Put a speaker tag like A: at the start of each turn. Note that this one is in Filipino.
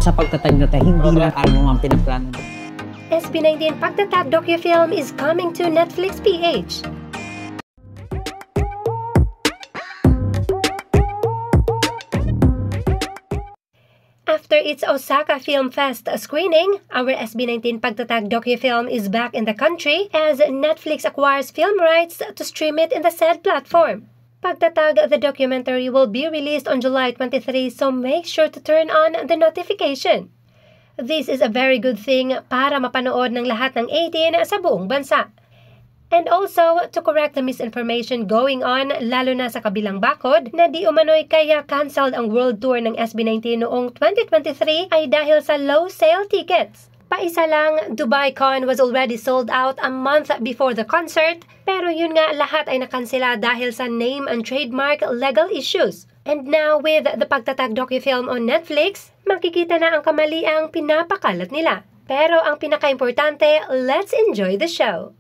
A: sa pagtatag na tayo, hindi lang album ang pinaplano.
B: SB19 Pagtatag docufilm is coming to Netflix PH. After its Osaka Film Fest screening, our SB19 Pagtatag docufilm is back in the country as Netflix acquires film rights to stream it in the said platform. Pagtatag, the documentary will be released on July 23, so make sure to turn on the notification. This is a very good thing para mapanood ng lahat ng 18 sa buong bansa. And also, to correct the misinformation going on, lalo na sa kabilang bakod, na di umano'y kaya cancelled ang world tour ng SB19 noong 2023 ay dahil sa low sale tickets. Paisa lang, Dubai Con was already sold out a month before the concert, pero yun nga lahat ay nakansela dahil sa name and trademark legal issues. And now with the Pagtatag docufilm on Netflix, makikita na ang kamaliang pinapakalat nila. Pero ang pinaka-importante, let's enjoy the show!